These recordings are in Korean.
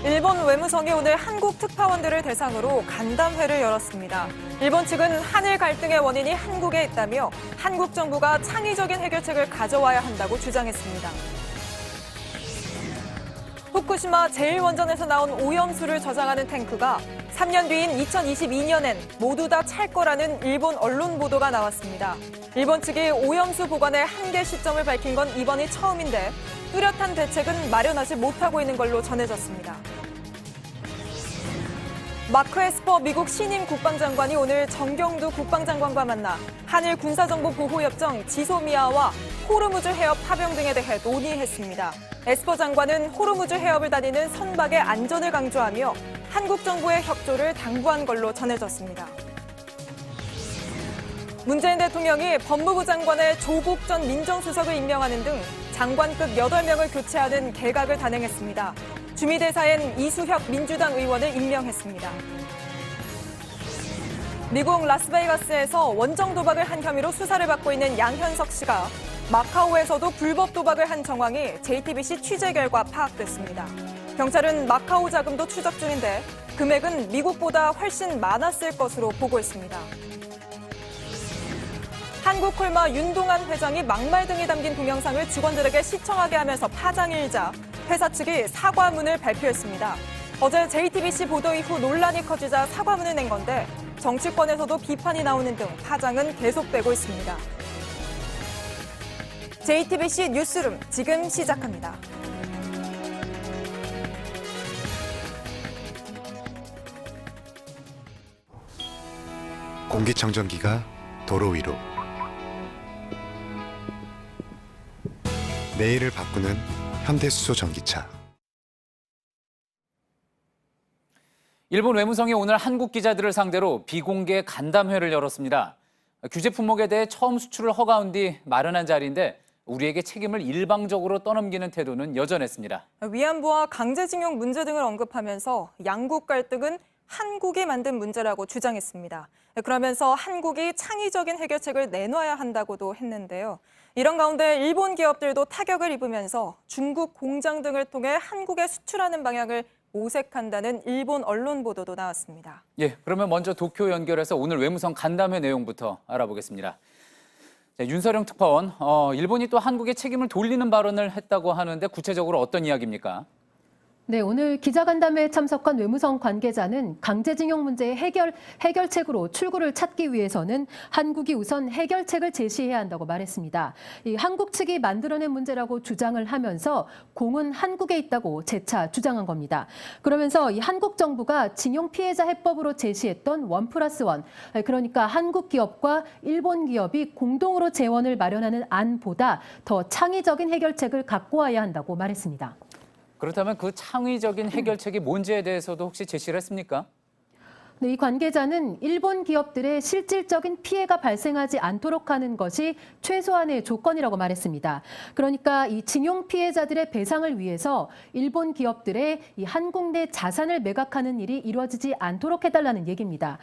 일본 외무성이 오늘 한국 특파원들을 대상으로 간담회를 열었습니다. 일본 측은 한일 갈등의 원인이 한국에 있다며 한국 정부가 창의적인 해결책을 가져와야 한다고 주장했습니다. 후쿠시마 제1원전에서 나온 오염수를 저장하는 탱크가 3년 뒤인 2022년엔 모두 다 찰 거라는 일본 언론 보도가 나왔습니다. 일본 측이 오염수 보관의 한계 시점을 밝힌 건 이번이 처음인데 뚜렷한 대책은 마련하지 못하고 있는 걸로 전해졌습니다. 마크 에스퍼 미국 신임 국방장관이 오늘 정경두 국방장관과 만나 한일 군사정보보호협정 지소미아와 호르무즈 해협 파병 등에 대해 논의했습니다. 에스퍼 장관은 호르무즈 해협을 다니는 선박의 안전을 강조하며 한국 정부의 협조를 당부한 걸로 전해졌습니다. 문재인 대통령이 법무부 장관의 조국 전 민정수석을 임명하는 등 장관급 8명을 교체하는 개각을 단행했습니다. 주미대사엔 이수혁 민주당 의원을 임명했습니다. 미국 라스베이거스에서 원정 도박을 한 혐의로 수사를 받고 있는 양현석 씨가 마카오에서도 불법 도박을 한 정황이 JTBC 취재 결과 파악됐습니다. 경찰은 마카오 자금도 추적 중인데 금액은 미국보다 훨씬 많았을 것으로 보고 있습니다. 한국콜마 윤동한 회장이 막말 등이 담긴 동영상을 직원들에게 시청하게 하면서 파장이 일자 회사 측이 사과문을 발표했습니다. 어제 JTBC 보도 이후 논란이 커지자 사과문을 낸 건데 정치권에서도 비판이 나오는 등 파장은 계속되고 있습니다. JTBC 뉴스룸 지금 시작합니다. 공기청정기가 도로 위로 내일을 바꾸는 현대수소 전기차. 일본 외무성이 오늘 한국 기자들을 상대로 비공개 간담회를 열었습니다. 규제 품목에 대해 처음 수출을 허가한 뒤 마련한 자리인데 우리에게 책임을 일방적으로 떠넘기는 태도는 여전했습니다. 위안부와 강제징용 문제 등을 언급하면서 양국 갈등은 한국이 만든 문제라고 주장했습니다. 그러면서 한국이 창의적인 해결책을 내놔야 한다고도 했는데요. 이런 가운데 일본 기업들도 타격을 입으면서 중국 공장 등을 통해 한국에 수출하는 방향을 모색한다는 일본 언론 보도도 나왔습니다. 예, 그러면 먼저 도쿄 연결해서 오늘 외무성 간담회 내용부터 알아보겠습니다. 자, 윤서령 특파원, 일본이 또 한국에 책임을 돌리는 발언을 했다고 하는데 구체적으로 어떤 이야기입니까? 네, 오늘 기자간담회에 참석한 외무성 관계자는 강제징용 문제의 해결책으로 출구를 찾기 위해서는 한국이 우선 해결책을 제시해야 한다고 말했습니다. 이 한국 측이 만들어낸 문제라고 주장을 하면서 공은 한국에 있다고 재차 주장한 겁니다. 그러면서 이 한국 정부가 징용 피해자 해법으로 제시했던 1+1, 그러니까 한국 기업과 일본 기업이 공동으로 재원을 마련하는 안보다 더 창의적인 해결책을 갖고 와야 한다고 말했습니다. 그렇다면 그 창의적인 해결책이 뭔지에 대해서도 혹시 제시를 했습니까? 네, 이 관계자는 일본 기업들의 실질적인 피해가 발생하지 않도록 하는 것이 최소한의 조건이라고 말했습니다. 그러니까 이 징용 피해자들의 배상을 위해서 일본 기업들의 이 한국 내 자산을 매각하는 일이 이루어지지 않도록 해달라는 얘기입니다.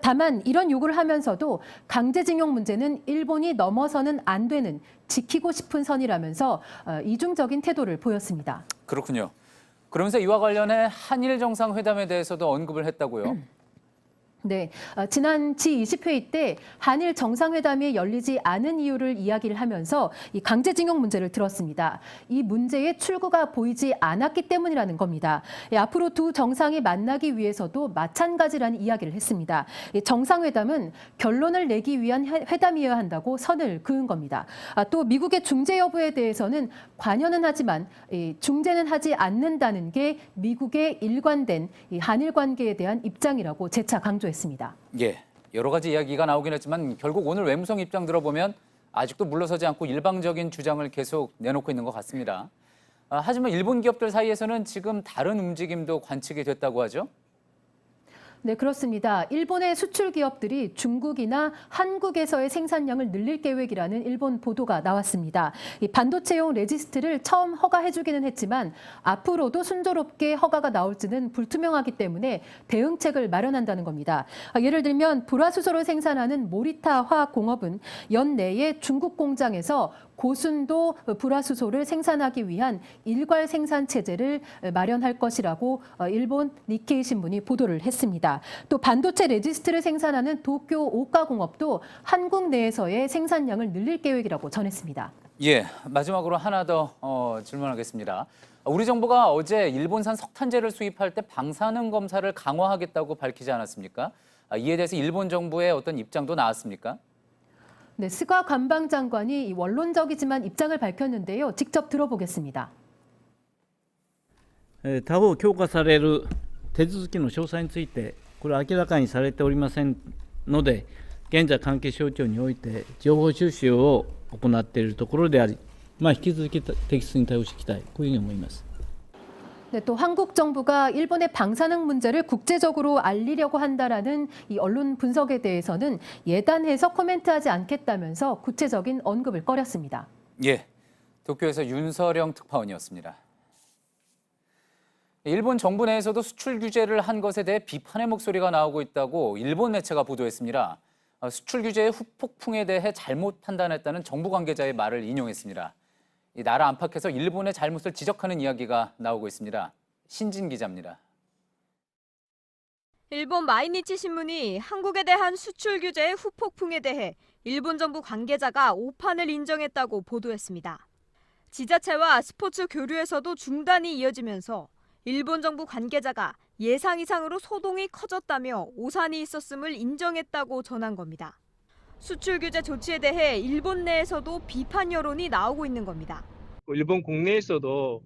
다만 이런 요구를 하면서도 강제징용 문제는 일본이 넘어서는 안 되는 지키고 싶은 선이라면서 이중적인 태도를 보였습니다. 그렇군요. 그러면서 이와 관련해 한일 정상회담에 대해서도 언급을 했다고요? 네, 지난 G20회의 때 한일 정상회담이 열리지 않은 이유를 이야기를 하면서 이 강제징용 문제를 들었습니다. 이 문제의 출구가 보이지 않았기 때문이라는 겁니다. 앞으로 두 정상이 만나기 위해서도 마찬가지라는 이야기를 했습니다. 정상회담은 결론을 내기 위한 회담이어야 한다고 선을 그은 겁니다. 또 미국의 중재 여부에 대해서는 관여는 하지만 중재는 하지 않는다는 게 미국의 일관된 이 한일 관계에 대한 입장이라고 재차 강조했습니다. 예, 여러 가지 이야기가 나오긴 했지만 결국 오늘 외무성 입장 들어보면 아직도 물러서지 않고 일방적인 주장을 계속 내놓고 있는 것 같습니다. 하지만 일본 기업들 사이에서는 지금 다른 움직임도 관측이 됐다고 하죠? 네, 그렇습니다. 일본의 수출 기업들이 중국이나 한국에서의 생산량을 늘릴 계획이라는 일본 보도가 나왔습니다. 이 반도체용 레지스트를 처음 허가해주기는 했지만 앞으로도 순조롭게 허가가 나올지는 불투명하기 때문에 대응책을 마련한다는 겁니다. 예를 들면 불화수소를 생산하는 모리타 화학공업은 연내에 중국 공장에서 고순도 불화수소를 생산하기 위한 일괄 생산 체제를 마련할 것이라고 일본 니케이 신문이 보도를 했습니다. 또 반도체 레지스트를 생산하는 도쿄 오카공업도 한국 내에서의 생산량을 늘릴 계획이라고 전했습니다. 예, 마지막으로 하나 더 질문하겠습니다. 우리 정부가 어제 일본산 석탄재를 수입할 때 방사능 검사를 강화하겠다고 밝히지 않았습니까? 이에 대해서 일본 정부의 어떤 입장도 나왔습니까? 네, 스가 관방장관이 원론적이지만 입장을 밝혔는데요. 직접 들어보겠습니다. 他方強化される手続きの詳細について、これは明らかにされておりませんので、現在、関係省庁において情報収集を行っているところであり、引き続き適切に対応していきたい、こういうふうに思います。 네, 또 한국 정부가 일본의 방사능 문제를 국제적으로 알리려고 한다라는 이 언론 분석에 대해서는 예단해서 코멘트하지 않겠다면서 구체적인 언급을 꺼렸습니다. 예, 도쿄에서 윤서령 특파원이었습니다. 일본 정부 내에서도 수출 규제를 한 것에 대해 비판의 목소리가 나오고 있다고 일본 매체가 보도했습니다. 수출 규제의 후폭풍에 대해 잘못 판단했다는 정부 관계자의 말을 인용했습니다. 이 나라 안팎에서 일본의 잘못을 지적하는 이야기가 나오고 있습니다. 신진 기자입니다. 일본 마이니치 신문이 한국에 대한 수출 규제의 후폭풍에 대해 일본 정부 관계자가 오판을 인정했다고 보도했습니다. 지자체와 스포츠 교류에서도 중단이 이어지면서 일본 정부 관계자가 예상 이상으로 소동이 커졌다며 오산이 있었음을 인정했다고 전한 겁니다. 수출 규제 조치에 대해 일본 내에서도 비판 여론이 나오고 있는 겁니다. 일본 국내에서도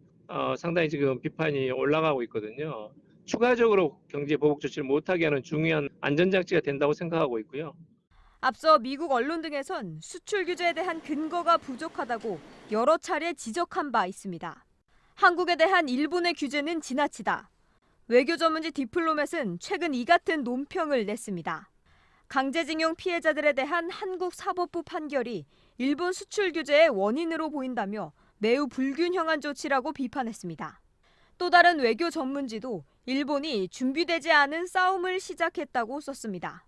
상당히 지금 비판이 올라가고 있거든요. 추가적으로 경제 보복 조치를 못하게 하는 중요한 안전장치가 된다고 생각하고 있고요. 앞서 미국 언론 등에선 수출 규제에 대한 근거가 부족하다고 여러 차례 지적한 바 있습니다. 한국에 대한 일본의 규제는 지나치다. 외교 전문지 디플로맷은 최근 이 같은 논평을 냈습니다. 강제징용 피해자들에 대한 한국 사법부 판결이 일본 수출 규제의 원인으로 보인다며 매우 불균형한 조치라고 비판했습니다. 또 다른 외교 전문지도 일본이 준비되지 않은 싸움을 시작했다고 썼습니다.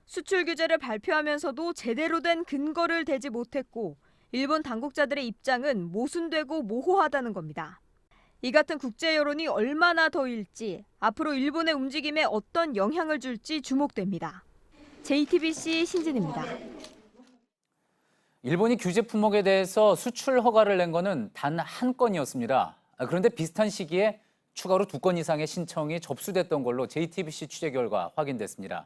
수출 규제를 발표하면서도 제대로 된 근거를 대지 못했고 일본 당국자들의 입장은 모순되고 모호하다는 겁니다. 이 같은 국제 여론이 얼마나 더일지 앞으로 일본의 움직임에 어떤 영향을 줄지 주목됩니다. JTBC 신진입니다. 일본이 규제 품목에 대해서 수출 허가를 낸 것은 단 한 건이었습니다. 그런데 비슷한 시기에 추가로 2건 이상의 신청이 접수됐던 걸로 JTBC 취재 결과 확인됐습니다.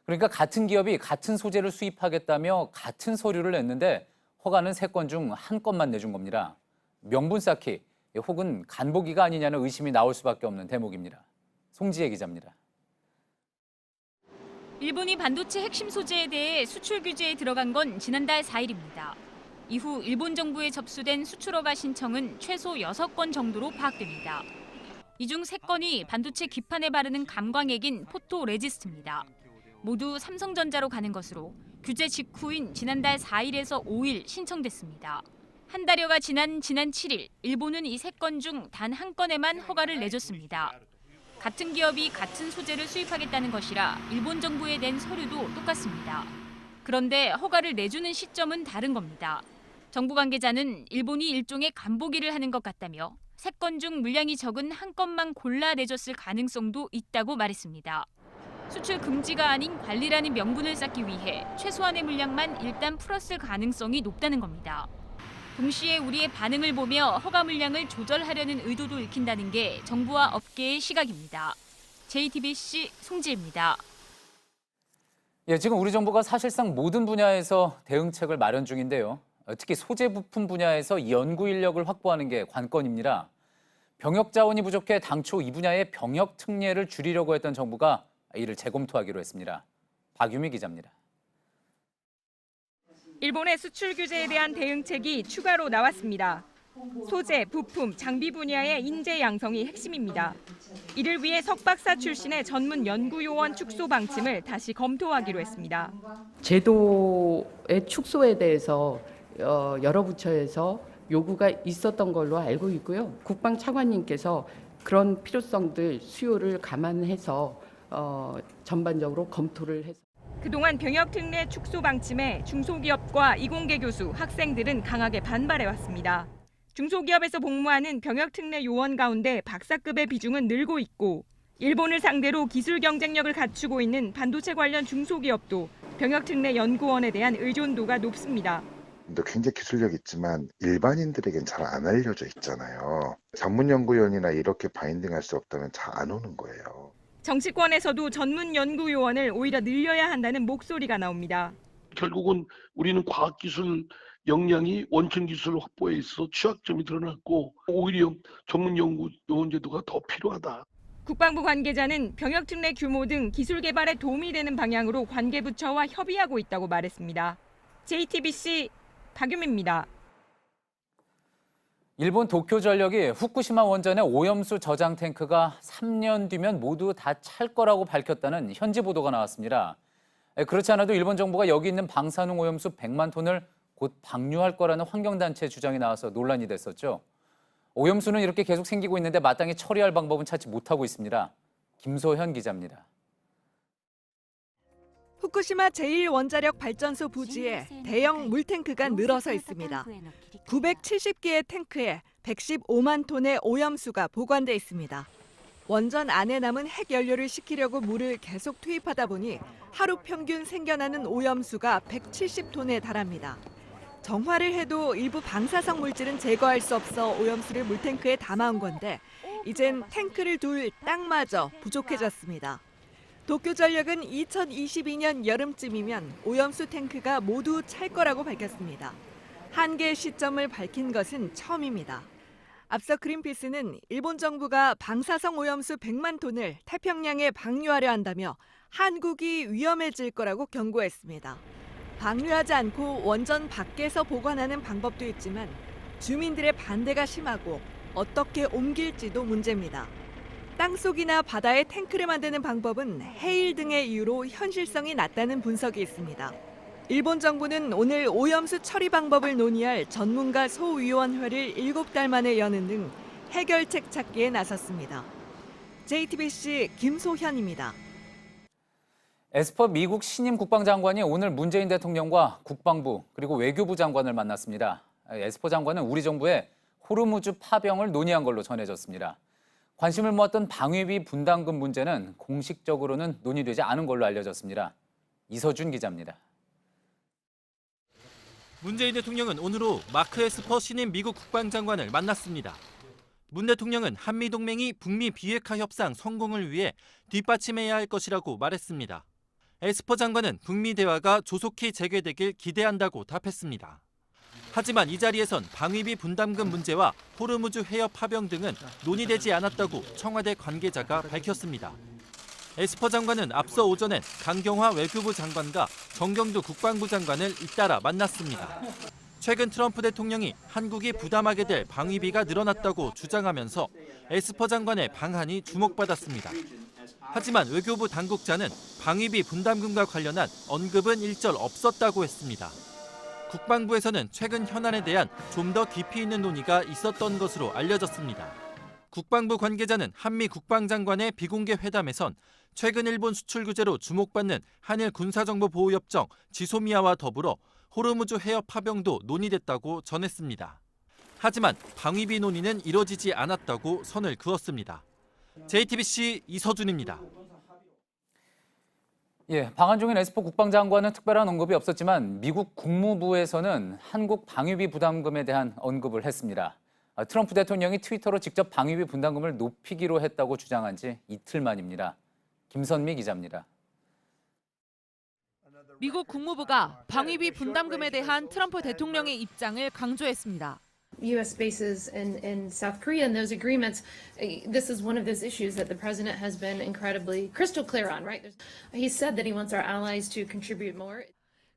그러니까 같은 기업이 같은 소재를 수입하겠다며 같은 서류를 냈는데 허가는 3건 중 1건만 내준 겁니다. 명분 쌓기 혹은 간보기가 아니냐는 의심이 나올 수밖에 없는 대목입니다. 송지혜 기자입니다. 일본이 반도체 핵심 소재에 대해 수출 규제에 들어간 건 지난달 4일입니다. 이후 일본 정부에 접수된 수출 허가 신청은 최소 6건 정도로 파악됩니다. 이 중 3건이 반도체 기판에 바르는 감광액인 포토 레지스트입니다. 모두 삼성전자로 가는 것으로 규제 직후인 지난달 4일에서 5일 신청됐습니다. 한 달여가 지난 7일, 일본은 이 3건 중 단 1건에만 허가를 내줬습니다. 같은 기업이 같은 소재를 수입하겠다는 것이라 일본 정부에 낸 서류도 똑같습니다. 그런데 허가를 내주는 시점은 다른 겁니다. 정부 관계자는 일본이 일종의 간보기를 하는 것 같다며 3건 중 물량이 적은 1건만 골라 내줬을 가능성도 있다고 말했습니다. 수출 금지가 아닌 관리라는 명분을 쌓기 위해 최소한의 물량만 일단 풀었을 가능성이 높다는 겁니다. 동시에 우리의 반응을 보며 허가 물량을 조절하려는 의도도 읽힌다는 게 정부와 업계의 시각입니다. JTBC 송지혜입니다. 예, 지금 우리 정부가 사실상 모든 분야에서 대응책을 마련 중인데요. 특히 소재 부품 분야에서 연구 인력을 확보하는 게 관건입니다. 병역 자원이 부족해 당초 이 분야의 병역 특례를 줄이려고 했던 정부가 이를 재검토하기로 했습니다. 박유미 기자입니다. 일본의 수출 규제에 대한 대응책이 추가로 나왔습니다. 소재, 부품, 장비 분야의 인재 양성이 핵심입니다. 이를 위해 석박사 출신의 전문 연구요원 축소 방침을 다시 검토하기로 했습니다. 제도의 축소에 대해서 여러 부처에서 요구가 있었던 걸로 알고 있고요. 국방차관님께서 그런 필요성들, 수요를 감안해서 전반적으로 검토를 해서 그동안 병역 특례 축소 방침에 중소기업과 이공계 교수, 학생들은 강하게 반발해왔습니다. 중소기업에서 복무하는 병역 특례 요원 가운데 박사급의 비중은 늘고 있고 일본을 상대로 기술 경쟁력을 갖추고 있는 반도체 관련 중소기업도 병역 특례 연구원에 대한 의존도가 높습니다. 굉장히 기술력 있지만 일반인들에겐 잘 안 알려져 있잖아요. 전문 연구원이나 이렇게 바인딩할 수 없다면 잘 안 오는 거예요. 정치권에서도 전문 연구 요원을 오히려 늘려야 한다는 목소리가 나옵니다. 결국은 우리는 과학기술 역량이 원천 기술 확보에 있어 취약점이 드러났고 오히려 전문 연구 요원 제도가 더 필요하다. 국방부 관계자는 병역 특례 규모 등 기술 개발에 도움이 되는 방향으로 관계부처와 협의하고 있다고 말했습니다. JTBC 박유미입니다. 일본 도쿄전력이 후쿠시마 원전의 오염수 저장 탱크가 3년 뒤면 모두 다 찰 거라고 밝혔다는 현지 보도가 나왔습니다. 그렇지 않아도 일본 정부가 여기 있는 방사능 오염수 100만 톤을 곧 방류할 거라는 환경단체 주장이 나와서 논란이 됐었죠. 오염수는 이렇게 계속 생기고 있는데 마땅히 처리할 방법은 찾지 못하고 있습니다. 김소현 기자입니다. 후쿠시마 제1원자력 발전소 부지에 대형 물탱크가 늘어서 있습니다. 970개의 탱크에 115만 톤의 오염수가 보관돼 있습니다. 원전 안에 남은 핵연료를 식히려고 물을 계속 투입하다 보니 하루 평균 생겨나는 오염수가 170톤에 달합니다. 정화를 해도 일부 방사성 물질은 제거할 수 없어 오염수를 물탱크에 담아온 건데 이젠 탱크를 둘 땅마저 부족해졌습니다. 도쿄전력은 2022년 여름쯤이면 오염수 탱크가 모두 찰 거라고 밝혔습니다. 한계 시점을 밝힌 것은 처음입니다. 앞서 그린피스는 일본 정부가 방사성 오염수 100만 톤을 태평양에 방류하려 한다며 한국이 위험해질 거라고 경고했습니다. 방류하지 않고 원전 밖에서 보관하는 방법도 있지만 주민들의 반대가 심하고 어떻게 옮길지도 문제입니다. 땅속이나 바다에 탱크를 만드는 방법은 해일 등의 이유로 현실성이 낮다는 분석이 있습니다. 일본 정부는 오늘 오염수 처리 방법을 논의할 전문가 소위원회를 7달 만에 여는 등 해결책 찾기에 나섰습니다. JTBC 김소현입니다. 에스퍼 미국 신임 국방장관이 오늘 문재인 대통령과 국방부 그리고 외교부 장관을 만났습니다. 에스퍼 장관은 우리 정부의 호르무즈 파병을 논의한 걸로 전해졌습니다. 관심을 모았던 방위비 분담금 문제는 공식적으로는 논의되지 않은 걸로 알려졌습니다. 이서준 기자입니다. 문재인 대통령은 오늘 오후 마크 에스퍼 신임 미국 국방장관을 만났습니다. 문 대통령은 한미동맹이 북미 비핵화 협상 성공을 위해 뒷받침해야 할 것이라고 말했습니다. 에스퍼 장관은 북미 대화가 조속히 재개되길 기대한다고 답했습니다. 하지만 이 자리에선 방위비 분담금 문제와 호르무즈 해협 파병 등은 논의되지 않았다고 청와대 관계자가 밝혔습니다. 에스퍼 장관은 앞서 오전엔 강경화 외교부 장관과 정경두 국방부 장관을 잇따라 만났습니다. 최근 트럼프 대통령이 한국이 부담하게 될 방위비가 늘어났다고 주장하면서 에스퍼 장관의 방한이 주목받았습니다. 하지만 외교부 당국자는 방위비 분담금과 관련한 언급은 일절 없었다고 했습니다. 국방부에서는 최근 현안에 대한 좀 더 깊이 있는 논의가 있었던 것으로 알려졌습니다. 국방부 관계자는 한미 국방장관의 비공개 회담에선 최근 일본 수출 규제로 주목받는 한일 군사정보보호협정 지소미아와 더불어 호르무즈 해협 파병도 논의됐다고 전했습니다. 하지만 방위비 논의는 이뤄지지 않았다고 선을 그었습니다. JTBC 이서준입니다. 방한 중인 에스퍼 국방장관은 특별한 언급이 없었지만 미국 국무부에서는 한국 방위비 부담금에 대한 언급을 했습니다. 트럼프 대통령이 트위터로 직접 방위비 분담금을 높이기로 했다고 주장한 지 이틀 만입니다. 김선미 기자입니다. 미국 국무부가 방위비 분담금에 대한 트럼프 대통령의 입장을 강조했습니다. U.S. bases in South Korea and those agreements, this is one of those issues that the president has been incredibly crystal clear on, right? He said that he wants our allies to contribute more.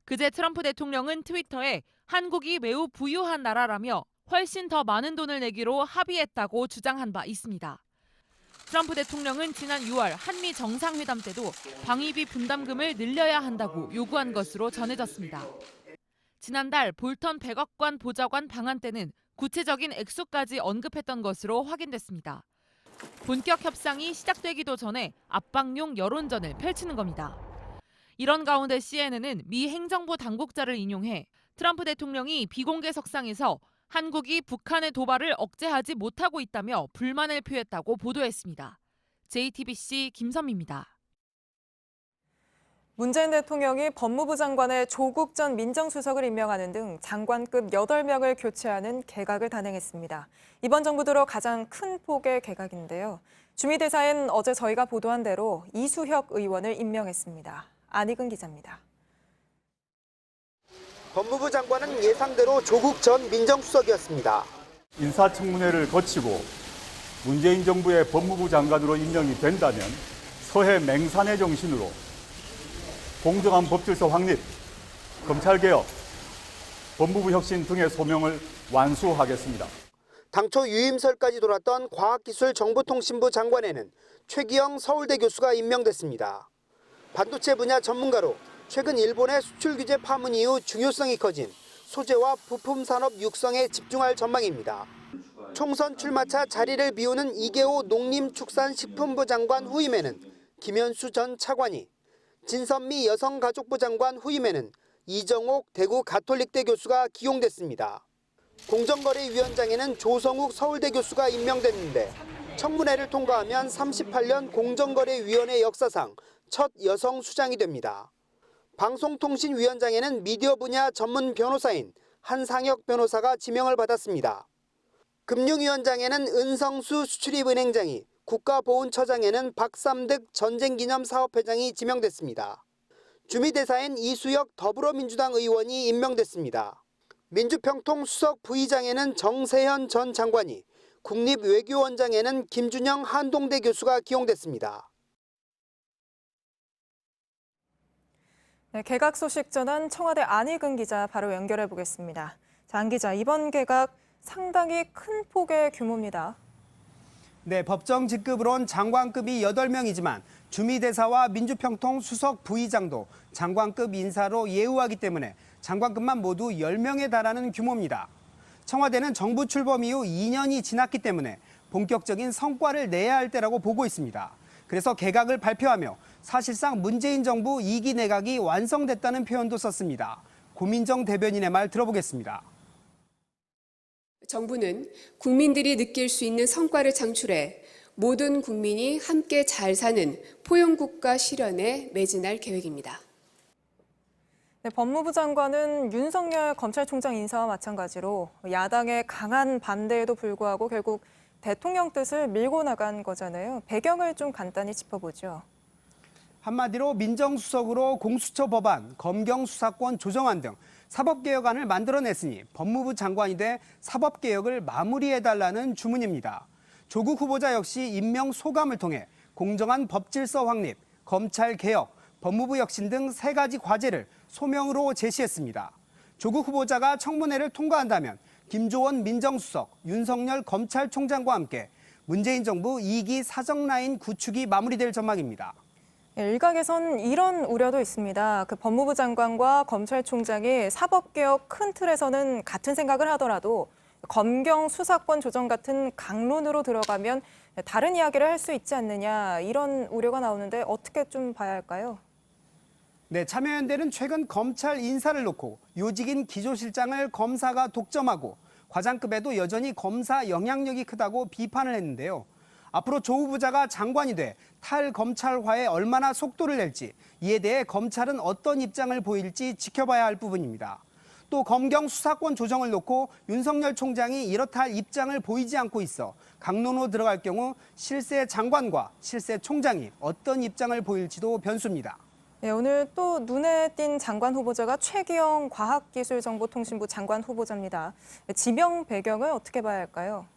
그제 트럼프 대통령은 트위터에 한국이 매우 부유한 나라라며 훨씬 더 많은 돈을 내기로 합의했다고 주장한 바 있습니다. 트럼프 대통령은 지난 6월 한미 정상회담 때도 방위비 분담금을 늘려야 한다고 요구한 것으로 전해졌습니다. 지난달 볼턴 백악관 보좌관 방한 때는 구체적인 액수까지 언급했던 것으로 확인됐습니다. 본격 협상이 시작되기도 전에 압박용 여론전을 펼치는 겁니다. 이런 가운데 CNN은 미 행정부 당국자를 인용해 트럼프 대통령이 비공개 석상에서 한국이 북한의 도발을 억제하지 못하고 있다며 불만을 표했다고 보도했습니다. JTBC 김선미입니다. 문재인 대통령이 법무부 장관에 조국 전 민정수석을 임명하는 등 장관급 8명을 교체하는 개각을 단행했습니다. 이번 정부 들어 가장 큰 폭의 개각인데요. 주미대사엔 어제 저희가 보도한 대로 이수혁 의원을 임명했습니다. 안희근 기자입니다. 법무부 장관은 예상대로 조국 전 민정수석이었습니다. 인사청문회를 거치고 문재인 정부의 법무부 장관으로 임명이 된다면 서해 맹산의 정신으로 공정한 법질서 확립, 검찰개혁, 법무부 혁신 등의 소명을 완수하겠습니다. 당초 유임설까지 돌았던 과학기술정보통신부 장관에는 최기영 서울대 교수가 임명됐습니다. 반도체 분야 전문가로 최근 일본의 수출 규제 파문 이후 중요성이 커진 소재와 부품 산업 육성에 집중할 전망입니다. 총선 출마차 자리를 비우는 이계호 농림축산식품부 장관 후임에는 김현수 전 차관이, 진선미 여성가족부 장관 후임에는 이정옥 대구 가톨릭대 교수가 기용됐습니다. 공정거래위원장에는 조성욱 서울대 교수가 임명됐는데 청문회를 통과하면 38년 공정거래위원회 역사상 첫 여성 수장이 됩니다. 방송통신위원장에는 미디어 분야 전문 변호사인 한상혁 변호사가 지명을 받았습니다. 금융위원장에는 은성수 수출입은행장이, 국가보훈처장에는 박삼득 전쟁기념사업회장이 지명됐습니다. 주미대사엔 이수혁 더불어민주당 의원이 임명됐습니다. 민주평통 수석 부의장에는 정세현 전 장관이, 국립외교원장에는 김준영 한동대 교수가 기용됐습니다. 네, 개각 소식 전한 청와대 안희근 기자 바로 연결해 보겠습니다. 자, 안 기자, 이번 개각 상당히 큰 폭의 규모입니다. 네, 법정 직급으론 장관급이 8명이지만 주미대사와 민주평통 수석 부의장도 장관급 인사로 예우하기 때문에 장관급만 모두 10명에 달하는 규모입니다. 청와대는 정부 출범 이후 2년이 지났기 때문에 본격적인 성과를 내야 할 때라고 보고 있습니다. 그래서 개각을 발표하며 사실상 문재인 정부 2기 내각이 완성됐다는 표현도 썼습니다. 고민정 대변인의 말 들어보겠습니다. 정부는 국민들이 느낄 수 있는 성과를 창출해 모든 국민이 함께 잘 사는 포용국가 실현에 매진할 계획입니다. 네, 법무부 장관은 윤석열 검찰총장 인사와 마찬가지로 야당의 강한 반대에도 불구하고 결국 대통령 뜻을 밀고 나간 거잖아요. 배경을 좀 간단히 짚어보죠. 한마디로 민정수석으로 공수처 법안, 검경수사권 조정안 등 사법개혁안을 만들어냈으니 법무부 장관이 돼 사법개혁을 마무리해달라는 주문입니다. 조국 후보자 역시 임명 소감을 통해 공정한 법질서 확립, 검찰개혁, 법무부 혁신 등 3가지 과제를 소명으로 제시했습니다. 조국 후보자가 청문회를 통과한다면 김조원 민정수석, 윤석열 검찰총장과 함께 문재인 정부 2기 사정라인 구축이 마무리될 전망입니다. 일각에선 이런 우려도 있습니다. 그 법무부 장관과 검찰총장이 사법개혁 큰 틀에서는 같은 생각을 하더라도 검경 수사권 조정 같은 강론으로 들어가면 다른 이야기를 할 수 있지 않느냐, 이런 우려가 나오는데 어떻게 좀 봐야 할까요? 네, 참여연대는 최근 검찰 인사를 놓고 요직인 기조실장을 검사가 독점하고 과장급에도 여전히 검사 영향력이 크다고 비판을 했는데요. 앞으로 조 후보자가 장관이 돼 탈검찰화에 얼마나 속도를 낼지, 이에 대해 검찰은 어떤 입장을 보일지 지켜봐야 할 부분입니다. 또 검경 수사권 조정을 놓고 윤석열 총장이 이렇다 할 입장을 보이지 않고 있어 강론으로 들어갈 경우 실세 장관과 실세 총장이 어떤 입장을 보일지도 변수입니다. 네, 오늘 또 눈에 띈 장관 후보자가 최기영 과학기술정보통신부 장관 후보자입니다. 지명 배경을 어떻게 봐야 할까요?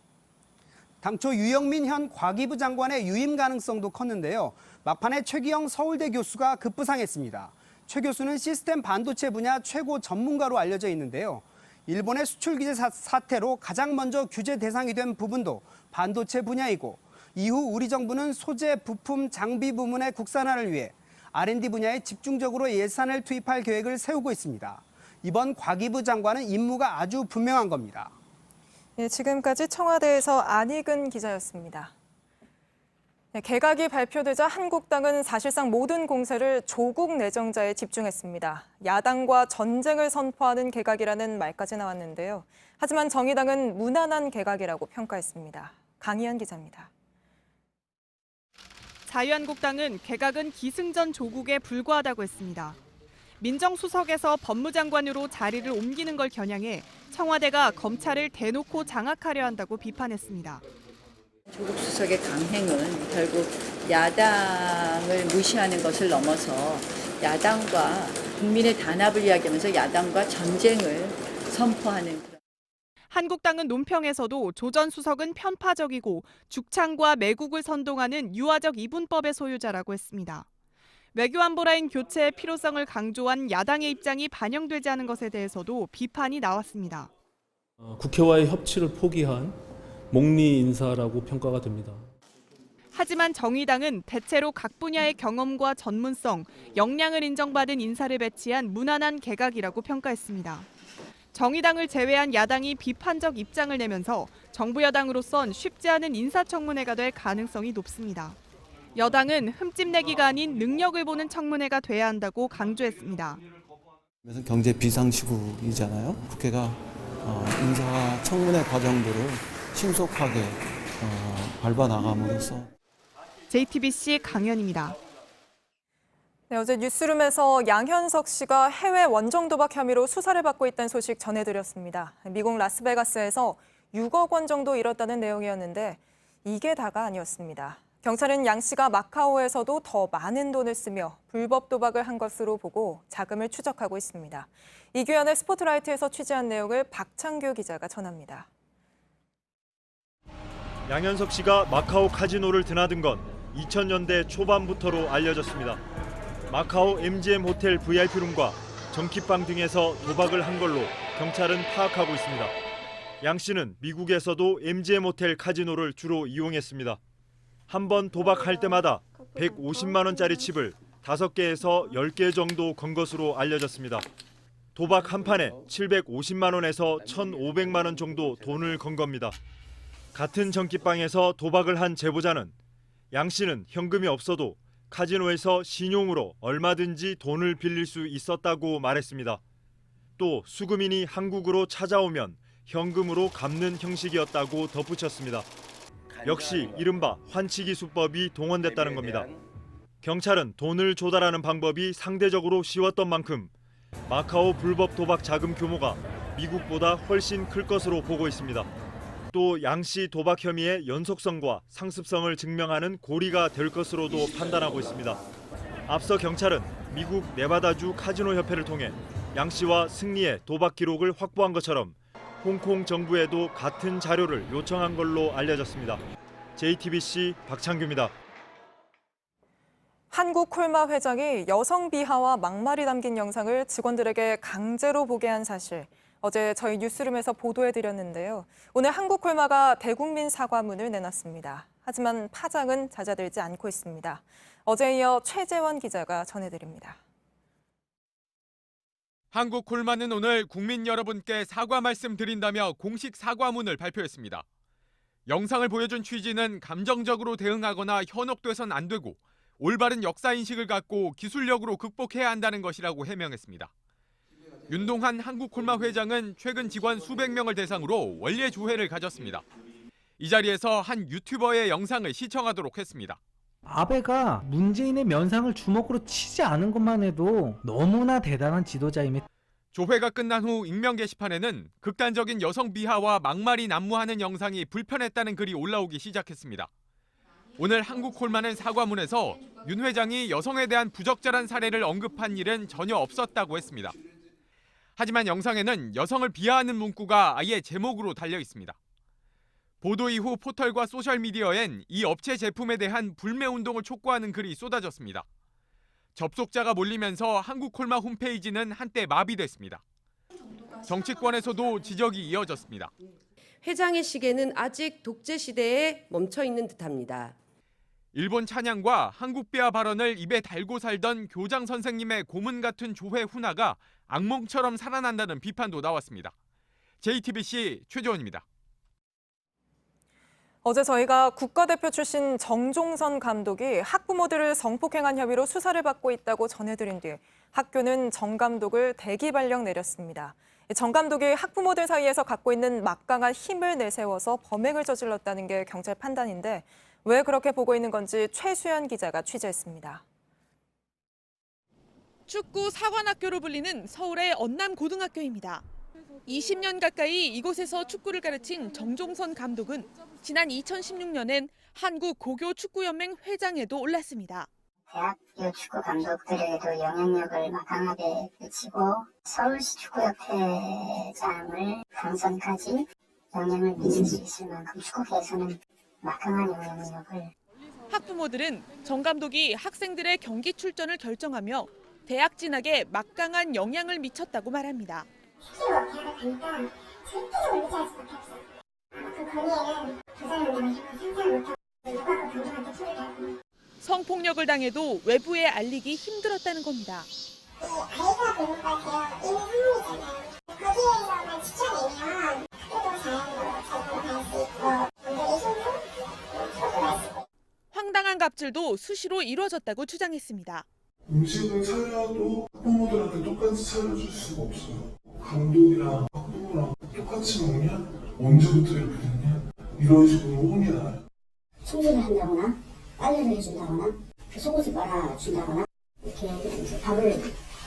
당초 유영민 현 과기부 장관의 유임 가능성도 컸는데요. 막판에 최기영 서울대 교수가 급부상했습니다. 최 교수는 시스템 반도체 분야 최고 전문가로 알려져 있는데요. 일본의 수출 규제 사태로 가장 먼저 규제 대상이 된 부분도 반도체 분야이고, 이후 우리 정부는 소재, 부품, 장비 부문의 국산화를 위해 R&D 분야에 집중적으로 예산을 투입할 계획을 세우고 있습니다. 이번 과기부 장관은 임무가 아주 분명한 겁니다. 네, 지금까지 청와대에서 안희근 기자였습니다. 네, 개각이 발표되자 한국당은 사실상 모든 공세를 조국 내정자에 집중했습니다. 야당과 전쟁을 선포하는 개각이라는 말까지 나왔는데요. 하지만 정의당은 무난한 개각이라고 평가했습니다. 강희연 기자입니다. 자유한국당은 개각은 기승전 조국에 불과하다고 했습니다. 민정수석에서 법무장관으로 자리를 옮기는 걸 겨냥해 청와대가 검찰을 대놓고 장악하려 한다고 비판했습니다. 조국 수석의 강행은 결국 야당을 무시하는 것을 넘어서 야당과 국민의 단합을 이야기하면서 야당과 전쟁을 선포하는 그런. 한국당은 논평에서도 조 전 수석은 편파적이고 죽창과 매국을 선동하는 유화적 이분법의 소유자라고 했습니다. 외교안보라인 교체의 필요성을 강조한 야당의 입장이 반영되지 않은 것에 대해서도 비판이 나왔습니다. 국회와의 협치를 포기한 목리 인사라고 평가가 됩니다. 하지만 정의당은 대체로 각 분야의 경험과 전문성, 역량을 인정받은 인사를 배치한 무난한 개각이라고 평가했습니다. 정의당을 제외한 야당이 비판적 입장을 내면서 정부 여당으로선 쉽지 않은 인사청문회가 될 가능성이 높습니다. 여당은 흠집내기가 아닌 능력을 보는 청문회가 돼야 한다고 강조했습니다. 경제 비상시국이잖아요. 국회가 인사 청문회 과정들을 신속하게 밟아 나감으로써. JTBC 강연입니다. 네, 어제 뉴스룸에서 양현석 씨가 해외 원정 도박 혐의로 수사를 받고 있다는 소식 전해드렸습니다. 미국 라스베가스에서 6억 원 정도 잃었다는 내용이었는데 이게 다가 아니었습니다. 경찰은 양 씨가 마카오에서도 더 많은 돈을 쓰며 불법 도박을 한 것으로 보고 자금을 추적하고 있습니다. 이규현의 스포트라이트에서 취재한 내용을 박창규 기자가 전합니다. 양현석 씨가 마카오 카지노를 드나든 건 2000년대 초반부터로 알려졌습니다. 마카오 MGM 호텔 VIP룸과 전키방 등에서 도박을 한 걸로 경찰은 파악하고 있습니다. 양 씨는 미국에서도 MGM 호텔 카지노를 주로 이용했습니다. 한 번 도박할 때마다 150만 원짜리 칩을 5개에서 10개 정도 건 것으로 알려졌습니다. 도박 한 판에 750만 원에서 1,500만 원 정도 돈을 건 겁니다. 같은 전기방에서 도박을 한 제보자는 양 씨는 현금이 없어도 카지노에서 신용으로 얼마든지 돈을 빌릴 수 있었다고 말했습니다. 또 수금인이 한국으로 찾아오면 현금으로 갚는 형식이었다고 덧붙였습니다. 역시 이른바 환치기 수법이 동원됐다는 겁니다. 경찰은 돈을 조달하는 방법이 상대적으로 쉬웠던 만큼 마카오 불법 도박 자금 규모가 미국보다 훨씬 클 것으로 보고 있습니다. 또 양 씨 도박 혐의의 연속성과 상습성을 증명하는 고리가 될 것으로도 판단하고 있습니다. 앞서 경찰은 미국 네바다주 카지노 협회를 통해 양 씨와 승리의 도박 기록을 확보한 것처럼 홍콩 정부에도 같은 자료를 요청한 걸로 알려졌습니다. JTBC 박창규입니다. 한국콜마 회장이 여성 비하와 막말이 담긴 영상을 직원들에게 강제로 보게 한 사실, 어제 저희 뉴스룸에서 보도해드렸는데요. 오늘 한국콜마가 대국민 사과문을 내놨습니다. 하지만 파장은 잦아들지 않고 있습니다. 어제에 이어 최재원 기자가 전해드립니다. 한국콜마는 오늘 국민 여러분께 사과 말씀드린다며 공식 사과문을 발표했습니다. 영상을 보여준 취지는 감정적으로 대응하거나 현혹돼선 안 되고 올바른 역사인식을 갖고 기술력으로 극복해야 한다는 것이라고 해명했습니다. 윤동한 한국콜마 회장은 최근 직원 수백 명을 대상으로 원례 조회를 가졌습니다. 이 자리에서 한 유튜버의 영상을 시청하도록 했습니다. 아베가 문재인의 면상을 주먹으로 치지 않은 것만 해도 너무나 대단한 지도자임에. 조회가 끝난 후 익명 게시판에는 극단적인 여성 비하와 막말이 난무하는 영상이 불편했다는 글이 올라오기 시작했습니다. 오늘 한국콜마는 사과문에서 윤 회장이 여성에 대한 부적절한 사례를 언급한 일은 전혀 없었다고 했습니다. 하지만 영상에는 여성을 비하하는 문구가 아예 제목으로 달려 있습니다. 보도 이후 포털과 소셜미디어엔 이 업체 제품에 대한 불매운동을 촉구하는 글이 쏟아졌습니다. 접속자가 몰리면서 한국콜마 홈페이지는 한때 마비됐습니다. 정치권에서도 지적이 이어졌습니다. 회장의 시계는 아직 독재 시대에 멈춰 있는 듯합니다. 일본 찬양과 한국 비하 발언을 입에 달고 살던 교장 선생님의 고문 같은 조회 훈화가 악몽처럼 살아난다는 비판도 나왔습니다. JTBC 최재원입니다. 어제 저희가 국가대표 출신 정종선 감독이 학부모들을 성폭행한 혐의로 수사를 받고 있다고 전해드린 뒤 학교는 정 감독을 대기 발령 내렸습니다. 정 감독이 학부모들 사이에서 갖고 있는 막강한 힘을 내세워서 범행을 저질렀다는 게 경찰 판단인데 왜 그렇게 보고 있는 건지 최수연 기자가 취재했습니다. 축구 사관학교로 불리는 서울의 언남고등학교입니다. 20년 가까이 이곳에서 축구를 가르친 정종선 감독은 지난 2016년엔 한국고교축구연맹 회장에도 올랐습니다. 대학교 축구 감독들에게도 영향력을 막강하게 미치고 서울시 축구협회장을 당선까지 영향을 미칠 수 있을 만큼 축구계에서는 막강한 영향력을. 학부모들은 정 감독이 학생들의 경기 출전을 결정하며 대학 진학에 막강한 영향을 미쳤다고 말합니다. 성폭력을 당해도 외부에 알리기 힘들었다는 겁니다. 황당한 갑질도 수시로 이루어졌다고 주장했습니다. 음식을 사려도 학부모들한테 똑같이 차려줄 수가 없어요. 감독이랑 학부모랑 똑같이 먹냐? 언제부터 이렇게 됐냐? 이런 식으로 혼이 나요. 충전을 한다거나 빨래를 해준다거나 속옷을 빨아준다거나 이렇게 이제 밥을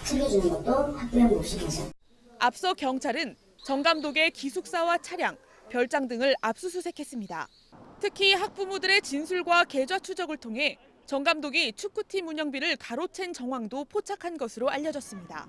챙겨주는 것도 학부형 모습이죠. 앞서 경찰은 정 감독의 기숙사와 차량, 별장 등을 압수수색했습니다. 특히 학부모들의 진술과 계좌 추적을 통해 정 감독이 축구팀 운영비를 가로챈 정황도 포착한 것으로 알려졌습니다.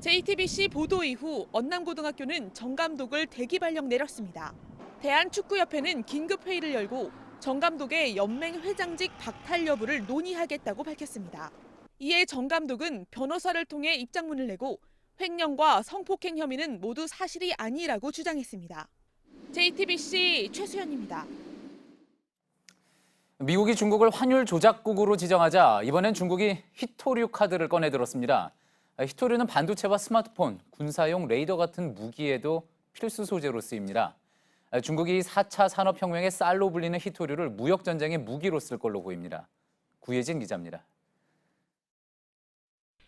JTBC 보도 이후 언남고등학교는 정 감독을 대기 발령 내렸습니다. 대한축구협회는 긴급회의를 열고 정 감독의 연맹 회장직 박탈 여부를 논의하겠다고 밝혔습니다. 이에 정 감독은 변호사를 통해 입장문을 내고 횡령과 성폭행 혐의는 모두 사실이 아니라고 주장했습니다. JTBC 최수연입니다. 미국이 중국을 환율 조작국으로 지정하자 이번엔 중국이 히토류 카드를 꺼내들었습니다. 히토류는 반도체와 스마트폰, 군사용 레이더 같은 무기에도 필수 소재로 쓰입니다. 중국이 4차 산업혁명의 쌀로 불리는 히토류를 무역전쟁의 무기로 쓸 걸로 보입니다. 구예진 기자입니다.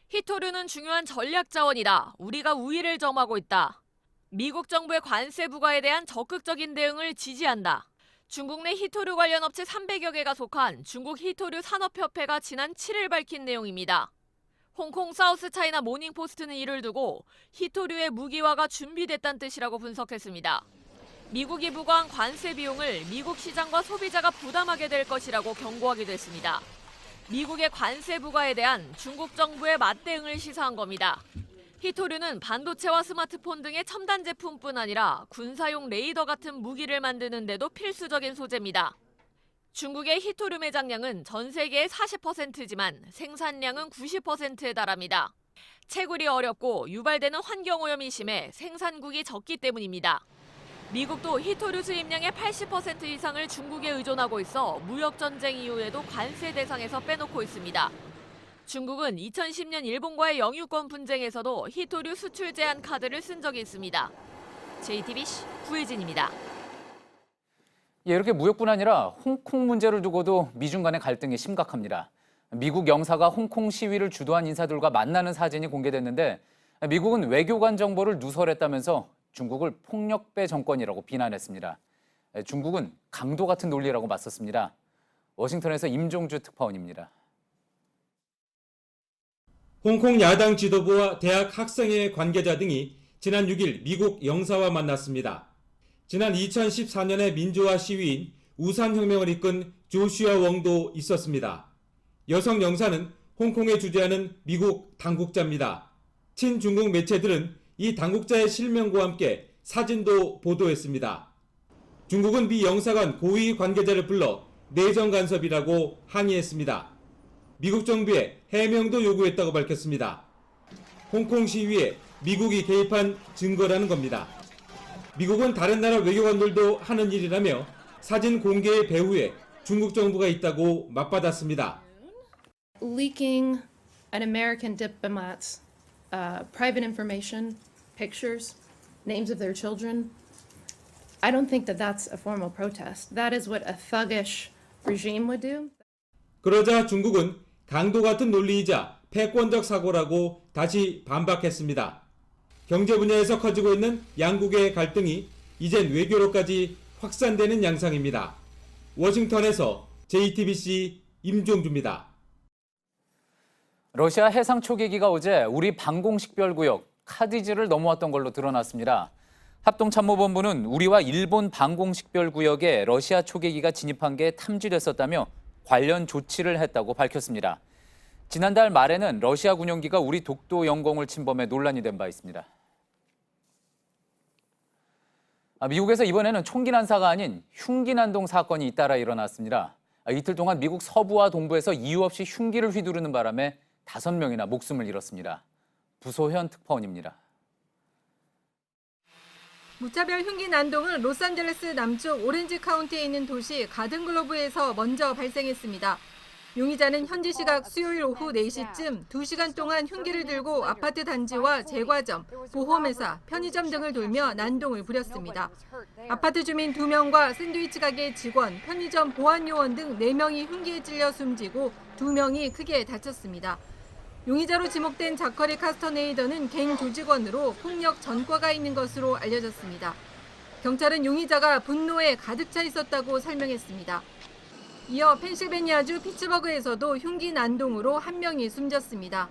히토류는 중요한 전략 자원이다. 우리가 우위를 점하고 있다. 미국 정부의 관세 부과에 대한 적극적인 대응을 지지한다. 중국 내 히토류 관련 업체 300여 개가 속한 중국 히토류 산업협회가 지난 7일 밝힌 내용입니다. 홍콩 사우스 차이나 모닝포스트는 이를 두고 히토류의 무기화가 준비됐다는 뜻이라고 분석했습니다. 미국이 부과한 관세 비용을 미국 시장과 소비자가 부담하게 될 것이라고 경고하기도 했습니다. 미국의 관세 부과에 대한 중국 정부의 맞대응을 시사한 겁니다. 히토류는 반도체와 스마트폰 등의 첨단 제품뿐 아니라 군사용 레이더 같은 무기를 만드는 데도 필수적인 소재입니다. 중국의 히토류 매장량은 전 세계의 40%지만 생산량은 90%에 달합니다. 채굴이 어렵고 유발되는 환경오염이 심해 생산국이 적기 때문입니다. 미국도 히토류 수입량의 80% 이상을 중국에 의존하고 있어 무역전쟁 이후에도 관세 대상에서 빼놓고 있습니다. 중국은 2010년 일본과의 영유권 분쟁에서도 히토류 수출 제한 카드를 쓴 적이 있습니다. JTBC 구혜진입니다. 이렇게 무역뿐 아니라 홍콩 문제를 두고도 미중 간의 갈등이 심각합니다. 미국 영사가 홍콩 시위를 주도한 인사들과 만나는 사진이 공개됐는데 미국은 외교관 정보를 누설했다면서 중국을 폭력배 정권이라고 비난했습니다. 중국은 강도 같은 논리라고 맞섰습니다. 워싱턴에서 임종주 특파원입니다. 홍콩 야당 지도부와 대학 학생회 관계자 등이 지난 6일 미국 영사와 만났습니다. 지난 2014년의 민주화 시위인 우산혁명을 이끈 조슈아 웡도 있었습니다. 여성 영사는 홍콩에 주재하는 미국 당국자입니다. 친중국 매체들은 이 당국자의 실명과 함께 사진도 보도했습니다. 중국은 미 영사관 고위 관계자를 불러 내정 간섭이라고 항의했습니다. 미국 정부에 해명도 요구했다고 밝혔습니다. 홍콩 시위에 미국이 개입한 증거라는 겁니다. 미국은 다른 나라 외교관들도 하는 일이라며 사진 공개의 배후에 중국 정부가 있다고 맞받았습니다. Leaking an American diplomat's private information, pictures, names of their children. I don't think that that's a formal protest. That is what a thuggish regime would do. 그러자 중국은 강도 같은 논리이자 패권적 사고라고 다시 반박했습니다. 경제 분야에서 커지고 있는 양국의 갈등이 이젠 외교로까지 확산되는 양상입니다. 워싱턴에서 JTBC 임종주입니다. 러시아 해상 초계기가 어제 우리 방공식별구역 카디즈를 넘어왔던 걸로 드러났습니다. 합동참모본부는 우리와 일본 방공식별구역에 러시아 초계기가 진입한 게 탐지됐었다며 관련 조치를 했다고 밝혔습니다. 지난달 말에는 러시아 군용기가 우리 독도 영공을 침범해 논란이 된 바 있습니다. 미국에서 이번에는 총기 난사가 아닌 흉기 난동 사건이 잇따라 일어났습니다. 이틀 동안 미국 서부와 동부에서 이유 없이 흉기를 휘두르는 바람에 5명이나 목숨을 잃었습니다. 부소현 특파원입니다. 무차별 흉기 난동은 로스앤젤레스 남쪽 오렌지 카운티에 있는 도시 가든글로브에서 먼저 발생했습니다. 용의자는 현지 시각 수요일 오후 4시쯤 2시간 동안 흉기를 들고 아파트 단지와 제과점, 보험회사, 편의점 등을 돌며 난동을 부렸습니다. 아파트 주민 2명과 샌드위치 가게 직원, 편의점 보안요원 등 4명이 흉기에 찔려 숨지고 2명이 크게 다쳤습니다. 용의자로 지목된 자커리 카스터네이더는 갱 조직원으로 폭력 전과가 있는 것으로 알려졌습니다. 경찰은 용의자가 분노에 가득 차 있었다고 설명했습니다. 이어 펜실베니아주 피츠버그에서도 흉기 난동으로 1명이 숨졌습니다.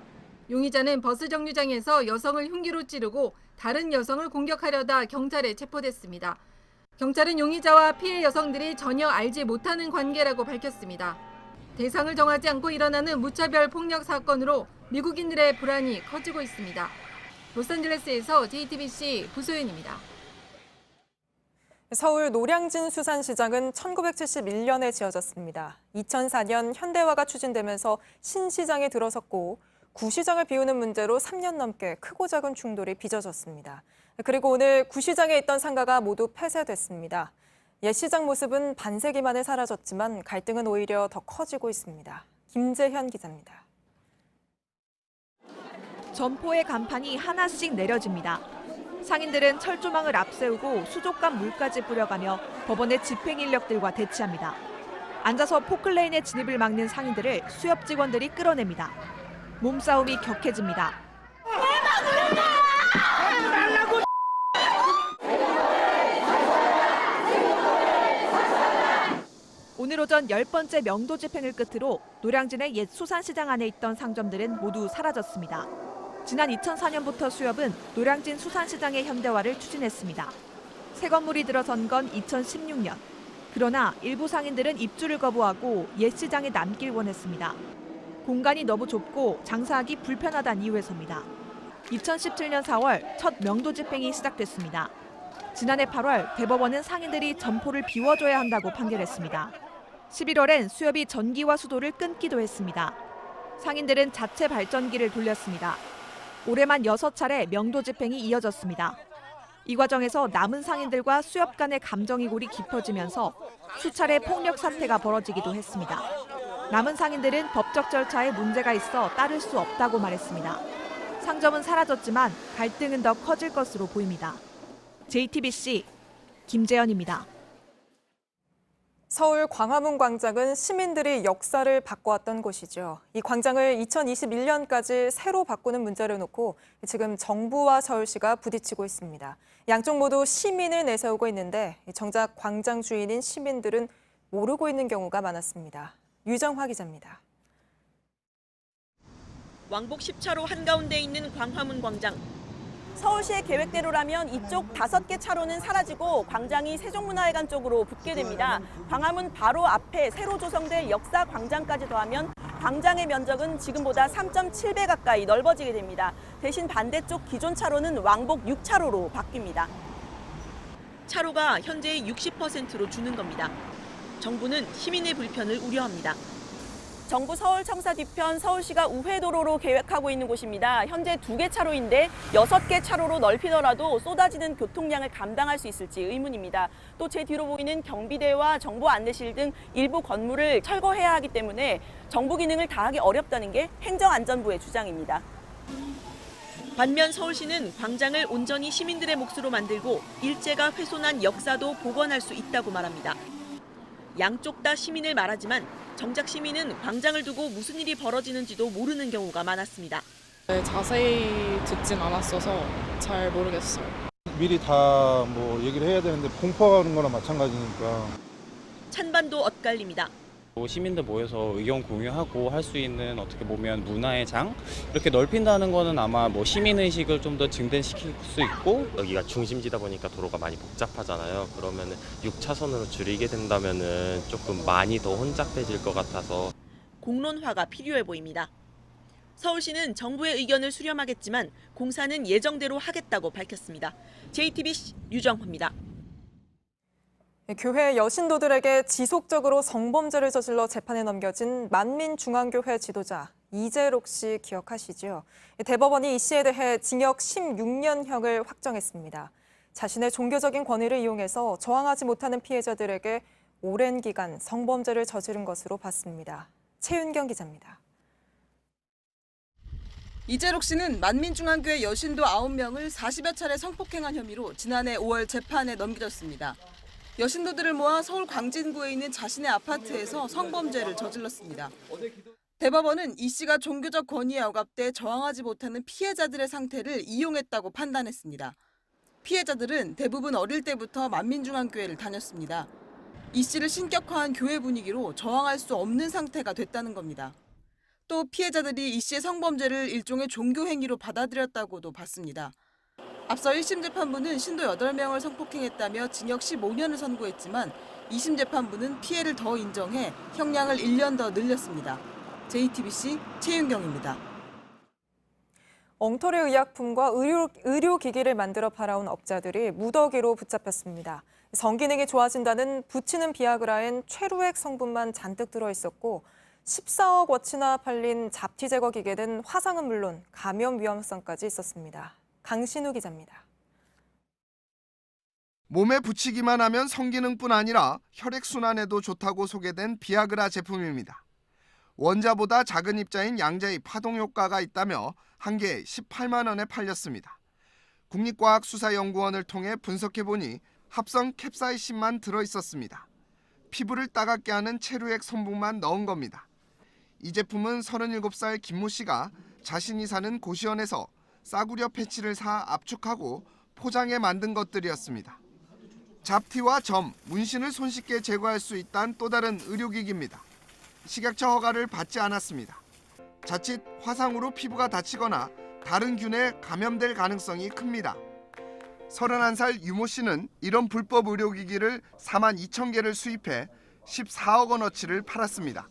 용의자는 버스 정류장에서 여성을 흉기로 찌르고 다른 여성을 공격하려다 경찰에 체포됐습니다. 경찰은 용의자와 피해 여성들이 전혀 알지 못하는 관계라고 밝혔습니다. 대상을 정하지 않고 일어나는 무차별 폭력 사건으로 미국인들의 불안이 커지고 있습니다. 로스앤젤레스에서 JTBC 부소연입니다. 서울 노량진 수산시장은 1971년에 지어졌습니다. 2004년 현대화가 추진되면서 신시장에 들어섰고 구시장을 비우는 문제로 3년 넘게 크고 작은 충돌이 빚어졌습니다. 그리고 오늘 구시장에 있던 상가가 모두 폐쇄됐습니다. 옛 시장 모습은 반세기 만에 사라졌지만 갈등은 오히려 더 커지고 있습니다. 김재현 기자입니다. 점포의 간판이 하나씩 내려집니다. 상인들은 철조망을 앞세우고 수족관 물까지 뿌려가며 법원의 집행인력들과 대치합니다. 앉아서 포클레인의 진입을 막는 상인들을 수협 직원들이 끌어냅니다. 몸싸움이 격해집니다. 오늘 오전 10번째 명도 집행을 끝으로 노량진의 옛 수산시장 안에 있던 상점들은 모두 사라졌습니다. 지난 2004년부터 수협은 노량진 수산시장의 현대화를 추진했습니다. 새 건물이 들어선 건 2016년. 그러나 일부 상인들은 입주를 거부하고 옛 시장에 남길 원했습니다. 공간이 너무 좁고 장사하기 불편하다는 이유에서입니다. 2017년 4월 첫 명도 집행이 시작됐습니다. 지난해 8월 대법원은 상인들이 점포를 비워줘야 한다고 판결했습니다. 11월엔 수협이 전기와 수도를 끊기도 했습니다. 상인들은 자체 발전기를 돌렸습니다. 올해만 6차례 명도 집행이 이어졌습니다. 이 과정에서 남은 상인들과 수협 간의 감정이 골이 깊어지면서 수차례 폭력 사태가 벌어지기도 했습니다. 남은 상인들은 법적 절차에 문제가 있어 따를 수 없다고 말했습니다. 상점은 사라졌지만 갈등은 더 커질 것으로 보입니다. JTBC 김재현입니다. 서울 광화문 광장은 시민들이 역사를 바꿔왔던 곳이죠. 이 광장을 2021년까지 새로 바꾸는 문제를 놓고 지금 정부와 서울시가 부딪히고 있습니다. 양쪽 모두 시민을 내세우고 있는데 정작 광장 주인인 시민들은 모르고 있는 경우가 많았습니다. 유정화 기자입니다. 왕복 10차로 한가운데 있는 광화문 광장. 서울시의 계획대로라면 이쪽 5개 차로는 사라지고 광장이 세종문화회관 쪽으로 붙게 됩니다. 광화문 바로 앞에 새로 조성될 역사 광장까지 더하면 광장의 면적은 지금보다 3.7배 가까이 넓어지게 됩니다. 대신 반대쪽 기존 차로는 왕복 6차로로 바뀝니다. 차로가 현재의 60%로 주는 겁니다. 정부는 시민의 불편을 우려합니다. 정부 서울청사 뒤편 서울시가 우회도로로 계획하고 있는 곳입니다. 현재 2개 차로인데 6개 차로로 넓히더라도 쏟아지는 교통량을 감당할 수 있을지 의문입니다. 또 제 뒤로 보이는 경비대와 정보 안내실 등 일부 건물을 철거해야 하기 때문에 정부 기능을 다하기 어렵다는 게 행정안전부의 주장입니다. 반면 서울시는 광장을 온전히 시민들의 몫으로 만들고 일제가 훼손한 역사도 복원할 수 있다고 말합니다. 양쪽 다 시민을 말하지만 정작 시민은 광장을 두고 무슨 일이 벌어지는지도 모르는 경우가 많았습니다. 자세히 듣진 않았어서 잘 모르겠어요. 미리 다 얘기를 해야 되는데 공포하는 거나 마찬가지니까. 찬반도 엇갈립니다. 시민들 모여서 의견 공유하고 할 수 있는 어떻게 보면 문화의 장 이렇게 넓힌다는 거는 아마 시민의식을 좀 더 증대시킬 수 있고 여기가 중심지다 보니까 도로가 많이 복잡하잖아요. 그러면 6차선으로 줄이게 된다면 조금 많이 더 혼잡해질 것 같아서 공론화가 필요해 보입니다. 서울시는 정부의 의견을 수렴하겠지만 공사는 예정대로 하겠다고 밝혔습니다. JTBC 유정호입니다. 교회 여신도들에게 지속적으로 성범죄를 저질러 재판에 넘겨진 만민중앙교회 지도자 이재록 씨 기억하시죠? 대법원이 이 씨에 대해 징역 16년형을 확정했습니다. 자신의 종교적인 권위를 이용해서 저항하지 못하는 피해자들에게 오랜 기간 성범죄를 저지른 것으로 봤습니다. 최윤경 기자입니다. 이재록 씨는 만민중앙교회 여신도 9명을 40여 차례 성폭행한 혐의로 지난해 5월 재판에 넘겨졌습니다. 여신도들을 모아 서울 광진구에 있는 자신의 아파트에서 성범죄를 저질렀습니다. 대법원은 이 씨가 종교적 권위에 억압돼 저항하지 못하는 피해자들의 상태를 이용했다고 판단했습니다. 피해자들은 대부분 어릴 때부터 만민중앙교회를 다녔습니다. 이 씨를 신격화한 교회 분위기로 저항할 수 없는 상태가 됐다는 겁니다. 또 피해자들이 이 씨의 성범죄를 일종의 종교행위로 받아들였다고도 봤습니다. 앞서 1심 재판부는 신도 8명을 성폭행했다며 징역 15년을 선고했지만 2심 재판부는 피해를 더 인정해 형량을 1년 더 늘렸습니다. JTBC 최윤경입니다. 엉터리 의약품과 의료기기를 만들어 팔아온 업자들이 무더기로 붙잡혔습니다. 성기능이 좋아진다는 붙이는 비아그라엔 최루액 성분만 잔뜩 들어있었고 14억 워치나 팔린 잡티 제거 기계는 화상은 물론 감염 위험성까지 있었습니다. 강신우 기자입니다. 몸에 붙이기만 하면 성기능뿐 아니라 혈액순환에도 좋다고 소개된 비아그라 제품입니다. 원자보다 작은 입자인 양자의 파동 효과가 있다며 한 개에 18만 원에 팔렸습니다. 국립과학수사연구원을 통해 분석해보니 합성 캡사이신만 들어있었습니다. 피부를 따갑게 하는 체류액 성분만 넣은 겁니다. 이 제품은 37살 김모 씨가 자신이 사는 고시원에서 싸구려 패치를 사 압축하고 포장해 만든 것들이었습니다. 잡티와 점, 문신을 손쉽게 제거할 수 있다는 또 다른 의료기기입니다. 식약처 허가를 받지 않았습니다. 자칫 화상으로 피부가 다치거나 다른 균에 감염될 가능성이 큽니다. 31살 유모 씨는 이런 불법 의료기기를 4만 2천 개를 수입해 14억 원어치를 팔았습니다.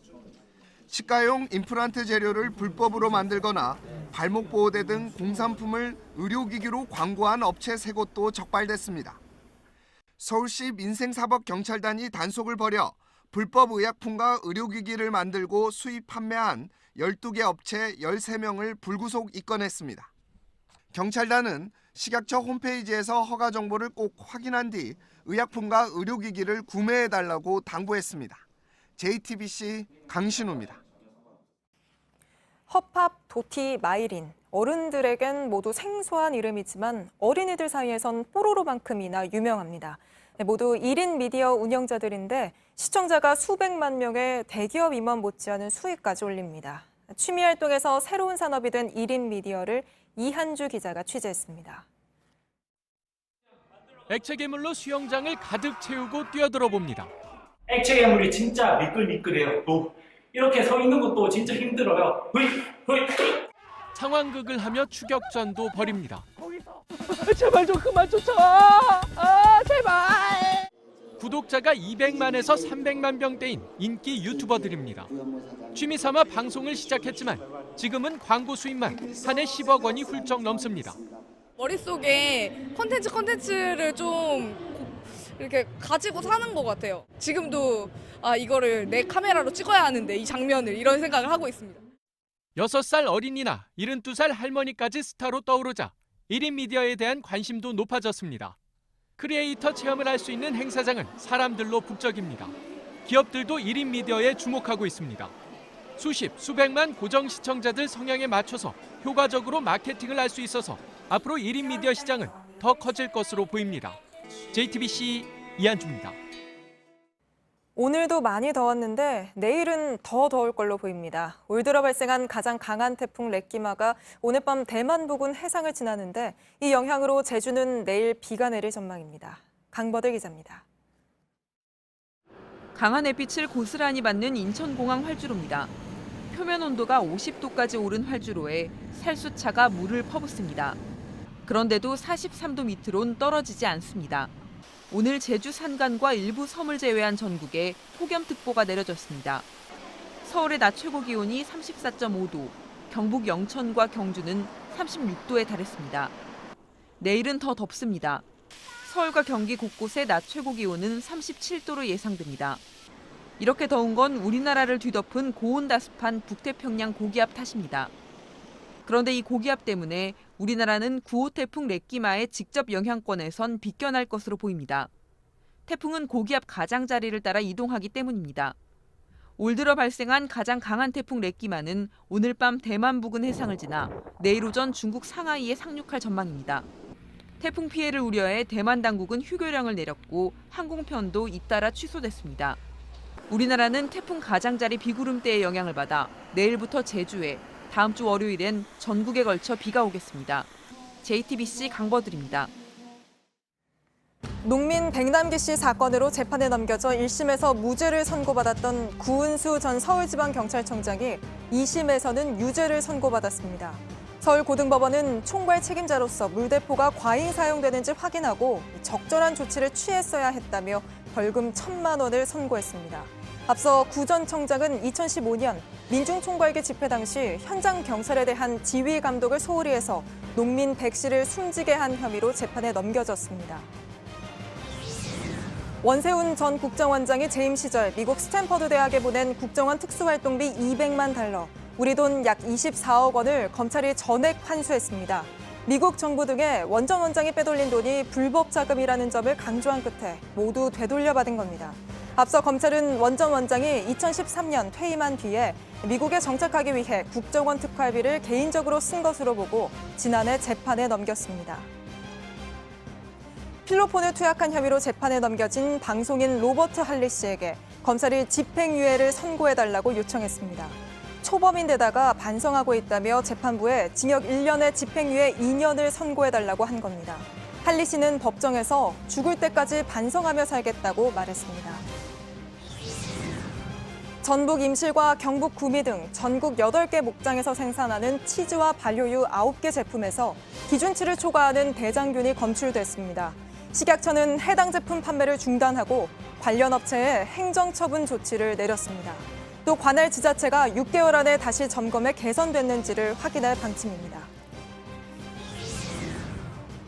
치과용 임플란트 재료를 불법으로 만들거나 발목 보호대 등 공산품을 의료기기로 광고한 업체 3곳도 적발됐습니다. 서울시 민생사법경찰단이 단속을 벌여 불법 의약품과 의료기기를 만들고 수입 판매한 12개 업체 13명을 불구속 입건했습니다. 경찰단은 식약처 홈페이지에서 허가 정보를 꼭 확인한 뒤 의약품과 의료기기를 구매해달라고 당부했습니다. JTBC 강신우입니다. 허팝, 도티, 마이린. 어른들에겐 모두 생소한 이름이지만 어린이들 사이에선 뽀로로만큼이나 유명합니다. 모두 1인 미디어 운영자들인데 시청자가 수백만 명의 대기업 임원 못지않은 수익까지 올립니다. 취미 활동에서 새로운 산업이 된 1인 미디어를 이한주 기자가 취재했습니다. 액체 괴물로 수영장을 가득 채우고 뛰어들어 봅니다. 액체 괴물이 진짜 미끌미끌해요. 또 이렇게 서 있는 것도 진짜 힘들어요. 상황극을 하며 추격전도 벌입니다. 제발 좀 그만 쫓아와. 제발. 구독자가 200만에서 300만 명대인 인기 유튜버들입니다. 취미 삼아 방송을 시작했지만 지금은 광고 수입만 한 해 10억 원이 훌쩍 넘습니다. 머릿속에 컨텐츠를 좀 이렇게 가지고 사는 것 같아요. 지금도 이거를 내 카메라로 찍어야 하는데 이 장면을 이런 생각을 하고 있습니다. 6살 어린이나 72살 할머니까지 스타로 떠오르자 1인 미디어에 대한 관심도 높아졌습니다. 크리에이터 체험을 할 수 있는 행사장은 사람들로 북적입니다. 기업들도 1인 미디어에 주목하고 있습니다. 수십, 수백만 고정 시청자들 성향에 맞춰서 효과적으로 마케팅을 할 수 있어서 앞으로 1인 미디어 시장은 더 커질 것으로 보입니다. JTBC 이한주입니다. 오늘도 많이 더웠는데 내일은 더 더울 걸로 보입니다. 올 들어 발생한 가장 강한 태풍 렛기마가 오늘 밤 대만 부근 해상을 지나는데 이 영향으로 제주는 내일 비가 내릴 전망입니다. 강버들 기자입니다. 강한 햇빛을 고스란히 받는 인천공항 활주로입니다. 표면 온도가 50도까지 오른 활주로에 살수차가 물을 퍼붓습니다. 그런데도 43도 밑으론 떨어지지 않습니다. 오늘 제주 산간과 일부 섬을 제외한 전국에 폭염특보가 내려졌습니다. 서울의 낮 최고 기온이 34.5도, 경북 영천과 경주는 36도에 달했습니다. 내일은 더 덥습니다. 서울과 경기 곳곳의 낮 최고 기온은 37도로 예상됩니다. 이렇게 더운 건 우리나라를 뒤덮은 고온다습한 북태평양 고기압 탓입니다. 그런데 이 고기압 때문에 우리나라는 9호 태풍 렛기마의 직접 영향권에선 비껴날 것으로 보입니다. 태풍은 고기압 가장자리를 따라 이동하기 때문입니다. 올 들어 발생한 가장 강한 태풍 렛기마는 오늘 밤 대만 부근 해상을 지나 내일 오전 중국 상하이에 상륙할 전망입니다. 태풍 피해를 우려해 대만 당국은 휴교령을 내렸고 항공편도 잇따라 취소됐습니다. 우리나라는 태풍 가장자리 비구름대의 영향을 받아 내일부터 제주에, 다음 주 월요일엔 전국에 걸쳐 비가 오겠습니다. JTBC 강버들입니다. 농민 백남기 씨 사건으로 재판에 넘겨져 1심에서 무죄를 선고받았던 구은수 전 서울지방경찰청장이 2심에서는 유죄를 선고받았습니다. 서울고등법원은 총괄 책임자로서 물대포가 과잉 사용되는지 확인하고 적절한 조치를 취했어야 했다며 벌금 1,000만 원을 선고했습니다. 앞서 구 전 청장은 2015년 민중총괄계 집회 당시 현장 경찰에 대한 지휘 감독을 소홀히 해서 농민 백 씨를 숨지게 한 혐의로 재판에 넘겨졌습니다. 원세훈 전 국정원장이 재임 시절 미국 스탠퍼드 대학에 보낸 국정원 특수활동비 200만 달러, 우리 돈 약 24억 원을 검찰이 전액 환수했습니다. 미국 정부 등의 원 전 원장이 빼돌린 돈이 불법 자금이라는 점을 강조한 끝에 모두 되돌려받은 겁니다. 앞서 검찰은 원 전 원장이 2013년 퇴임한 뒤에 미국에 정착하기 위해 국정원 특활비를 개인적으로 쓴 것으로 보고 지난해 재판에 넘겼습니다. 필로폰을 투약한 혐의로 재판에 넘겨진 방송인 로버트 할리 씨에게 검찰이 집행유예를 선고해달라고 요청했습니다. 초범인데다가 반성하고 있다며 재판부에 징역 1년에 집행유예 2년을 선고해달라고 한 겁니다. 할리 씨는 법정에서 죽을 때까지 반성하며 살겠다고 말했습니다. 전북 임실과 경북 구미 등 전국 8개 목장에서 생산하는 치즈와 발효유 9개 제품에서 기준치를 초과하는 대장균이 검출됐습니다. 식약처는 해당 제품 판매를 중단하고 관련 업체에 행정처분 조치를 내렸습니다. 또 관할 지자체가 6개월 안에 다시 점검해 개선됐는지를 확인할 방침입니다.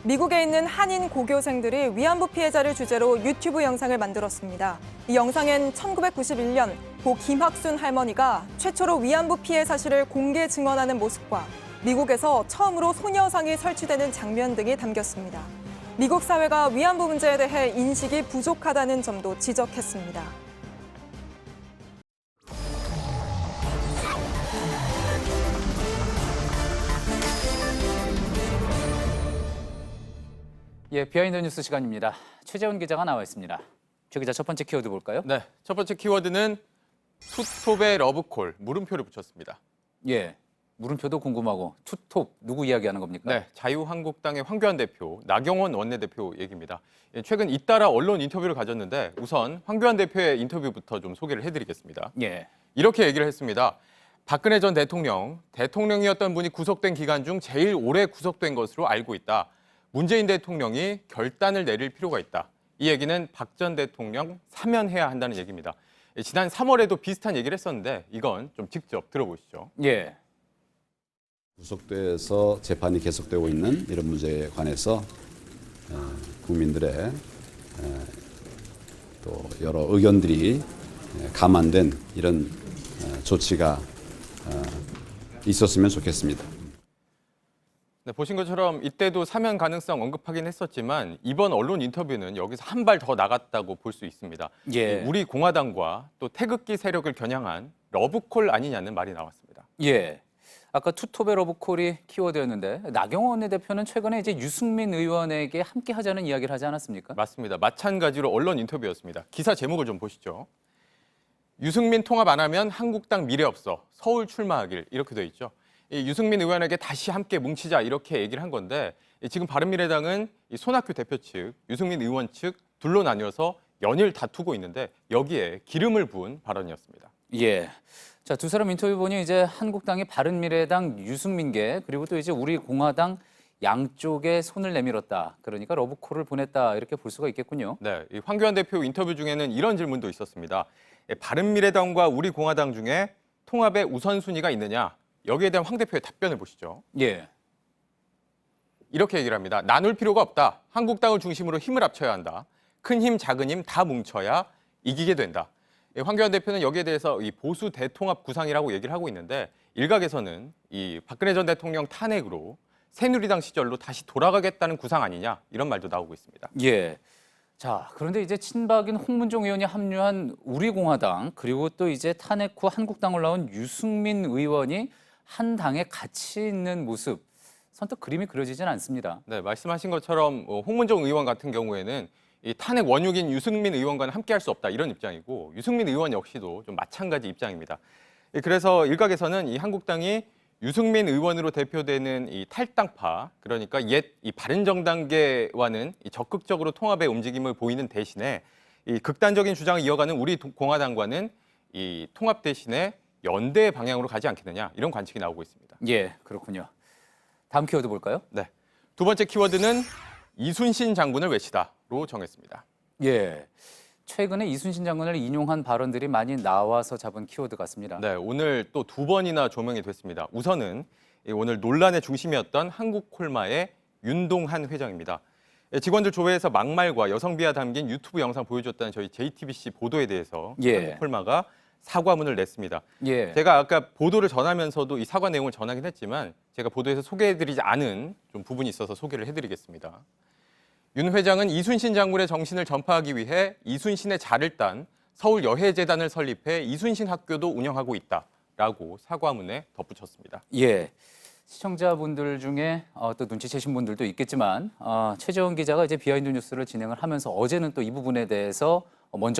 미국에 있는 한인 고교생들이 위안부 피해자를 주제로 유튜브 영상을 만들었습니다. 이 영상엔 1991년 고 김학순 할머니가 최초로 위안부 피해 사실을 공개 증언하는 모습과 미국에서 처음으로 소녀상이 설치되는 장면 등이 담겼습니다. 미국 사회가 위안부 문제에 대해 인식이 부족하다는 점도 지적했습니다. 예, 비하인드 뉴스 시간입니다. 최재훈 기자가 나와 있습니다. 최 기자, 첫 번째 키워드 볼까요? 네, 첫 번째 키워드는 투톱의 러브콜, 물음표를 붙였습니다. 예, 물음표도 궁금하고 투톱, 누구 이야기하는 겁니까? 네, 자유한국당의 황교안 대표, 나경원 원내대표 얘기입니다. 최근 잇따라 언론 인터뷰를 가졌는데 우선 황교안 대표의 인터뷰부터 좀 소개를 해드리겠습니다. 예. 이렇게 얘기를 했습니다. 박근혜 전 대통령이었던 분이 구속된 기간 중 제일 오래 구속된 것으로 알고 있다. 문재인 대통령이 결단을 내릴 필요가 있다. 이 얘기는 박 전 대통령 사면해야 한다는 얘기입니다. 지난 3월에도 비슷한 얘기를 했었는데 이건 좀 직접 들어보시죠. 예. 구속돼서 재판이 계속되고 있는 이런 문제에 관해서 국민들의 또 여러 의견들이 감안된 이런 조치가 있었으면 좋겠습니다. 네, 보신 것처럼 이때도 사면 가능성 언급하긴 했었지만 이번 언론 인터뷰는 여기서 한 발 더 나갔다고 볼 수 있습니다. 예. 우리 공화당과 또 태극기 세력을 겨냥한 러브콜 아니냐는 말이 나왔습니다. 예. 아까 투톱의 러브콜이 키워드였는데 나경원 원내대표는 최근에 이제 유승민 의원에게 함께 하자는 이야기를 하지 않았습니까? 맞습니다. 마찬가지로 언론 인터뷰였습니다. 기사 제목을 좀 보시죠. 유승민 통합 안 하면 한국당 미래 없어. 서울 출마하길 이렇게 돼 있죠. 이 유승민 의원에게 다시 함께 뭉치자 이렇게 얘기를 한 건데 지금 바른미래당은 이 손학규 대표 측, 유승민 의원 측 둘로 나뉘어서 연일 다투고 있는데 여기에 기름을 부은 발언이었습니다. 예. 자, 두 사람 인터뷰 보니 이제 한국당이 바른미래당 유승민계 그리고 또 이제 우리 공화당 양쪽에 손을 내밀었다. 그러니까 러브콜을 보냈다 이렇게 볼 수가 있겠군요. 네, 이 황교안 대표 인터뷰 중에는 이런 질문도 있었습니다. 바른미래당과 우리 공화당 중에 통합의 우선순위가 있느냐? 여기에 대한 황 대표의 답변을 보시죠. 예. 이렇게 얘기를 합니다. 나눌 필요가 없다. 한국당을 중심으로 힘을 합쳐야 한다. 큰 힘, 작은 힘 다 뭉쳐야 이기게 된다. 황교안 대표는 여기에 대해서 이 보수 대통합 구상이라고 얘기를 하고 있는데 일각에서는 이 박근혜 전 대통령 탄핵으로 새누리당 시절로 다시 돌아가겠다는 구상 아니냐 이런 말도 나오고 있습니다. 예. 자, 그런데 이제 친박인 홍문종 의원이 합류한 우리공화당 그리고 또 이제 탄핵 후 한국당을 나온 유승민 의원이 한 당에 같이 있는 모습 선뜻 그림이 그려지진 않습니다. 네, 말씀하신 것처럼 홍문종 의원 같은 경우에는 이 탄핵 원흉인 유승민 의원과는 함께할 수 없다 이런 입장이고 유승민 의원 역시도 좀 마찬가지 입장입니다. 그래서 일각에서는 이 한국당이 유승민 의원으로 대표되는 이 탈당파 그러니까 옛 이 바른정당계와는 이 적극적으로 통합의 움직임을 보이는 대신에 이 극단적인 주장을 이어가는 우리 공화당과는 이 통합 대신에 연대 방향으로 가지 않겠느냐 이런 관측이 나오고 있습니다. 예, 그렇군요. 다음 키워드 볼까요? 네, 두 번째 키워드는 이순신 장군을 외치다로 정했습니다. 예, 최근에 이순신 장군을 인용한 발언들이 많이 나와서 잡은 키워드 같습니다. 네, 오늘 또 두 번이나 조명이 됐습니다. 우선은 오늘 논란의 중심이었던 한국콜마의 윤동한 회장입니다. 직원들 조회에서 막말과 여성 비하 담긴 유튜브 영상 보여줬다는 저희 JTBC 보도에 대해서 한국콜마가 사과문을 냈습니다. 예. 제가 아까 보도를 전하면서도 이 사과 내용을 전하긴 했지만 제가 보도에서 소개해드리지 않은 좀 부분이 있어서 소개를 해드리겠습니다. 윤 회장은 이순신 장군의 정신을 전파하기 위해 이순신의 자를 딴 서울여해재단을 설립해 이순신 학교도 운영하고 있다라고 사과문에 덧붙였습니다. 예, 시청자분들 중에 또 눈치채신 분들도 있겠지만 최재원 기자가 이제 비하인드 뉴스를 진행을 하면서 어제는 또 이 부분에 대해서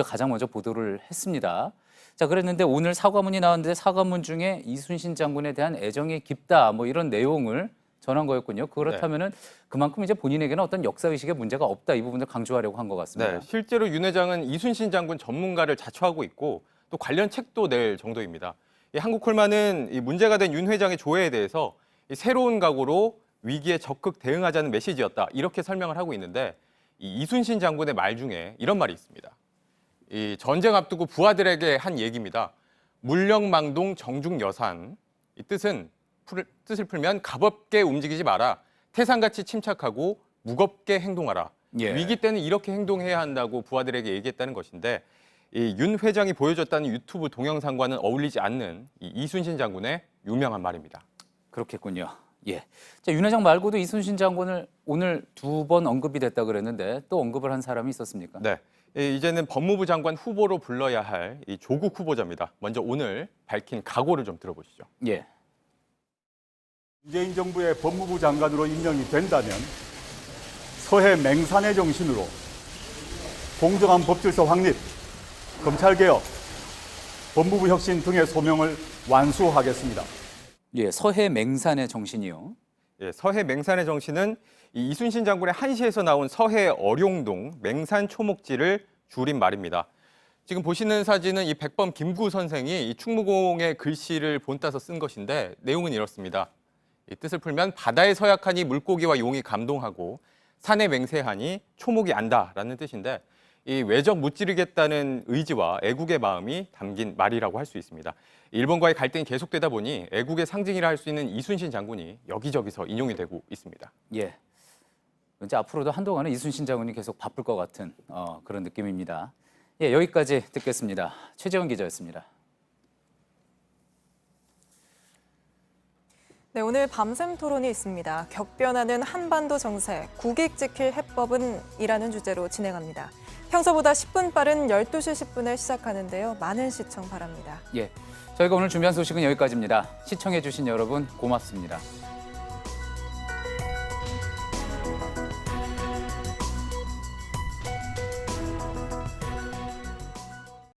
가장 먼저 보도를 했습니다. 자, 그랬는데 오늘 사과문이 나왔는데 사과문 중에 이순신 장군에 대한 애정이 깊다 뭐 이런 내용을 전한 거였군요. 그렇다면은 그만큼 이제 본인에게는 어떤 역사의식에 문제가 없다 이 부분을 강조하려고 한 것 같습니다. 네, 실제로 윤 회장은 이순신 장군 전문가를 자처하고 있고 또 관련 책도 낼 정도입니다. 이 한국콜마는 이 문제가 된 윤 회장의 조회에 대해서 이 새로운 각오로 위기에 적극 대응하자는 메시지였다 이렇게 설명을 하고 있는데 이 이순신 장군의 말 중에 이런 말이 있습니다. 이 전쟁 앞두고 부하들에게 한 얘기입니다. 물령망동 정중여산. 이 뜻을 풀면 가볍게 움직이지 마라. 태산같이 침착하고 무겁게 행동하라. 예. 위기 때는 이렇게 행동해야 한다고 부하들에게 얘기했다는 것인데 이 윤 회장이 보여줬다는 유튜브 동영상과는 어울리지 않는 이 이순신 장군의 유명한 말입니다. 그렇겠군요. 예. 자, 윤 회장 말고도 이순신 장군을 오늘 두 번 언급이 됐다 그랬는데 또 언급을 한 사람이 있었습니까? 네. 이제는 법무부 장관 후보로 불러야 할 이 조국 후보자입니다. 먼저 오늘 밝힌 각오를 좀 들어보시죠. 예. 문재인 정부의 법무부 장관으로 임명이 된다면 서해 맹산의 정신으로 공정한 법질서 확립, 검찰개혁, 법무부 혁신 등의 소명을 완수하겠습니다. 예, 서해 맹산의 정신이요. 예, 서해 맹산의 정신은 이 이순신 장군의 한시에서 나온 서해 어룡동 맹산 초목지를 줄인 말입니다. 지금 보시는 사진은 이 백범 김구 선생이 이 충무공의 글씨를 본따서 쓴 것인데 내용은 이렇습니다. 이 뜻을 풀면 바다에 서약하니 물고기와 용이 감동하고 산에 맹세하니 초목이 안다라는 뜻인데 이 외적 무찌르겠다는 의지와 애국의 마음이 담긴 말이라고 할 수 있습니다. 일본과의 갈등이 계속되다 보니 애국의 상징이라 할 수 있는 이순신 장군이 여기저기서 인용이 되고 있습니다. 예. 이제 앞으로도 한동안은 이순신 장군이 계속 바쁠 것 같은 그런 느낌입니다. 예, 여기까지 듣겠습니다. 최재원 기자였습니다. 네, 오늘 밤샘 토론이 있습니다. 격변하는 한반도 정세, 국익 지킬 해법은 이라는 주제로 진행합니다. 평소보다 10분 빠른 12시 10분에 시작하는데요. 많은 시청 바랍니다. 예, 저희가 오늘 준비한 소식은 여기까지입니다. 시청해주신 여러분 고맙습니다.